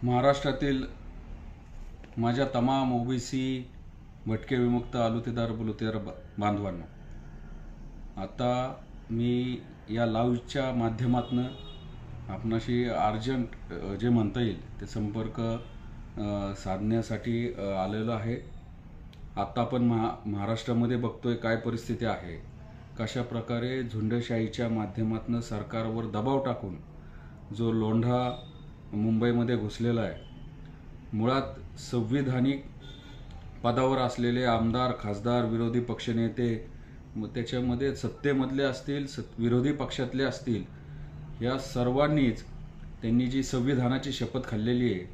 महाराष्ट्रातील माझ्या तमाम ओबीसी भटके विमुक्त आलुतेदार बुलुतेदार बांधवांनो, आता मी या लाईव्हच्या माध्यमातून आपणाशी अर्जंट जे म्हणता येईल ते संपर्क साधण्यासाठी आलेलो आहे। आता आपण महाराष्ट्रामध्ये बघतोय काय परिस्थिती आहे, कशा प्रकारे झुंडशाहीच्या माध्यमातून सरकारवर दबाव टाकून जो लोंढा मुंबईमध्ये घुसलेला आहे। मुळात संविधानिक पदावर असलेले आमदार, खासदार, विरोधी पक्षनेते, त्याच्यामध्ये सत्तेमधले असतील, विरोधी पक्षातले असतील, या सर्वांनीच त्यांनी जी संविधानाची शपथ खाल्लेली आहे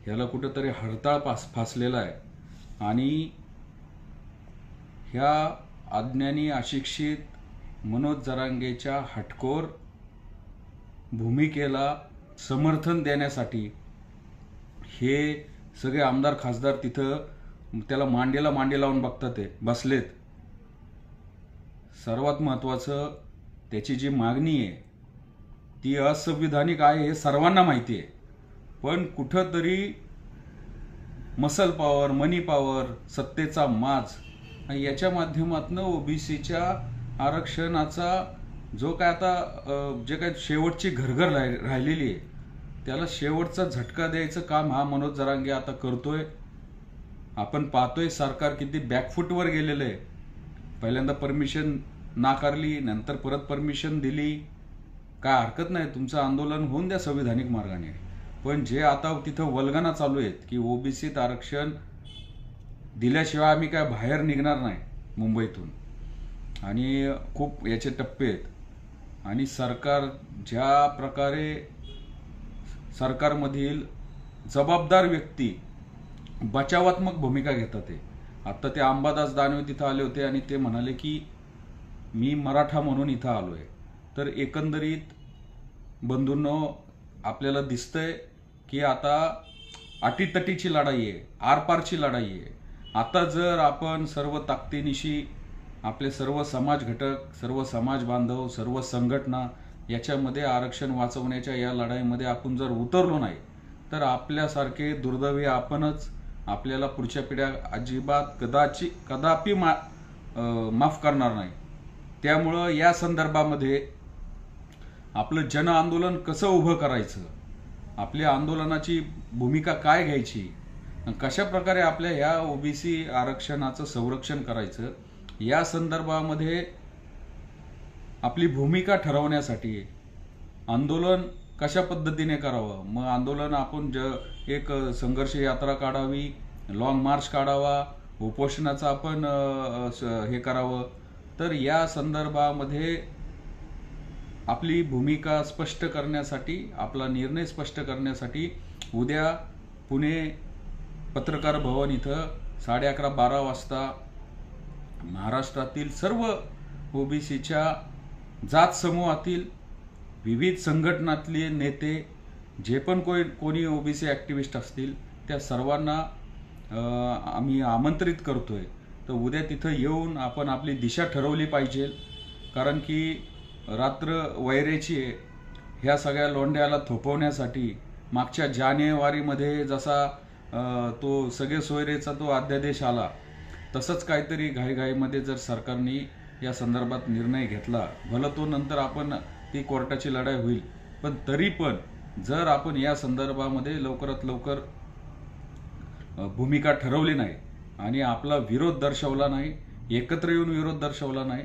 ह्याला कुठेतरी हरताळ फासलेला आहे। आणि ह्या अज्ञानी, अशिक्षित मनोज जरांगेच्या हटकोर भूमिकेला समर्थन देण्यासाठी हे सगळे आमदार, खासदार तिथं त्याला मांडीला मांडी लावून बघतात बसलेत। सर्वात महत्त्वाचं, त्याची जी मागणी आहे ती असंविधानिक आहे हे सर्वांना माहिती आहे, पण कुठंतरी मसल पॉवर, मनी पॉवर, सत्तेचा माज याच्या माध्यमातून ओबीसीच्या आरक्षणाचा जो काय आता जे काय शेवटची घरघर राहिलेली आहे त्याला शेवटचा झटका द्यायचं काम हा मनोज जरांगे आता करतोय। आपण पाहतोय सरकार किती बॅकफुटवर गेलेलं आहे। पहिल्यांदा परमिशन नाकारली, नंतर परत परमिशन दिली। काय हरकत नाही, तुमचं आंदोलन होऊन द्या संविधानिक मार्गाने, पण जे आता तिथं वल्गना चालू आहेत की ओबीसीत आरक्षण दिल्याशिवाय आम्ही काय बाहेर निघणार नाही मुंबईतून, आणि खूप याचे टप्पे आहेत। आणि सरकार ज्या प्रकारे सरकारमधील जबाबदार व्यक्ती बचावात्मक भूमिका घेतात आता ते अंबादास दानवे तिथं आले होते आणि ते म्हणाले की मी मराठा म्हणून इथं आलोय। तर एकंदरीत बंधूंनो, आपल्याला दिसतंय की आता अटीतटीची लढाई आहे, आरपारची लढाई आहे। आता जर आपण सर्व ताकदीनिशी आपले सर्व समाज घटक, सर्व समाज बांधव, सर्व संघटना याच्यामध्ये आरक्षण वाचवण्याच्या या लढाईमध्ये आपण जर उतरलो नाही तर आपल्यासारखे दुर्दैवी आपणच आपल्याला पुढच्या पिढ्या अजिबात कदापि माफ करणार नाही। त्यामुळं या संदर्भामध्ये आपलं जन आंदोलन कसं उभं करायचं, आपल्या आंदोलनाची भूमिका काय घ्यायची, कशा प्रकारे आपल्या ह्या ओबीसी आरक्षणाचं संरक्षण करायचं, या संदर्भामध्ये आपली भूमिका ठरवण्यासाठी आंदोलन कशा पद्धतीने करावं, मग आंदोलन आपण एक संघर्ष यात्रा काढावी, लॉंग मार्च काढावा, उपोषणाचं आपण हे करावं। तर या संदर्भामध्ये आपली भूमिका स्पष्ट करण्यासाठी, आपला निर्णय स्पष्ट करण्यासाठी उद्या पुणे पत्रकार भवन इथं 11:30-12 वाजता महाराष्ट्रातील सर्व ओबीसीच्या जात समूहातील विविध संघटनातले नेते, जे पण कोणी ओबीसी ॲक्टिव्हिस्ट असतील त्या सर्वांना आम्ही आमंत्रित करतोय। तर उद्या तिथं येऊन आपण आपली दिशा ठरवली पाहिजे, कारण की रात्र वैरेची आहे। ह्या सगळ्या लोंढ्याला थोपवण्यासाठी मागच्या जानेवारीमध्ये जसा तो सगळे सोयरेचा तो अध्यादेश आला, तसंच काहीतरी घाईघाईमध्ये जर सरकारने या संदर्भात निर्णय घेतला, भलं तो नंतर आपण ती कोर्टाची लढाई होईल, पण तरी पण जर आपण या संदर्भामध्ये लवकरात लवकर भूमिका ठरवली नाही आणि आपला विरोध दर्शवला नाही, एकत्र येऊन विरोध दर्शवला नाही,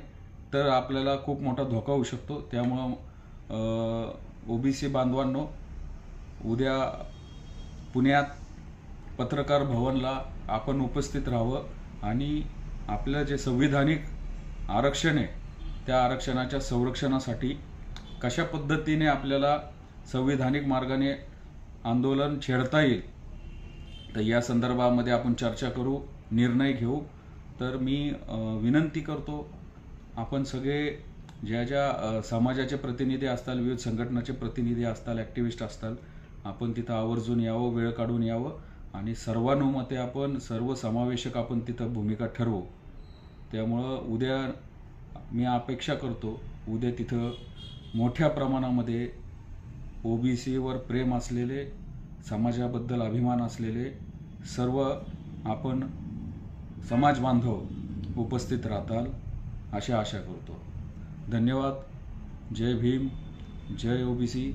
तर आपल्याला खूप मोठा धोका होऊ शकतो। त्यामुळं ओबीसी बांधवांनो, उद्या पुण्यात पत्रकार भवनला आपण उपस्थित राहावं आणि आपलं जे संविधानिक आरक्षण आहे त्या आरक्षणाच्या संरक्षणासाठी कशा पद्धतीने आपल्याला संविधानिक मार्गाने आंदोलन छेडता येईल, तर या संदर्भामध्ये आपण चर्चा करू, निर्णय घेऊ। तर मी विनंती करतो, आपण सगळे ज्या समाजाचे प्रतिनिधी असतात, विविध संघटनाचे प्रतिनिधी असतात, ॲक्टिव्हिस्ट असतात, आपण तिथं आवर्जून यावं, वेळ काढून यावं आणि सर्वानुमते आपण सर्वसमावेशक आपण तिथं भूमिका ठरवू। त्यामुळं उद्या मी अपेक्षा करतो, उद्या तिथं मोठ्या प्रमाणामध्ये ओबीसीवर प्रेम असलेले समाजाबद्दल अभिमान असलेले सर्व आपण समाज बांधव उपस्थित राहताल अशी आशा करतो. धन्यवाद. जय भीम, जय ओबीसी.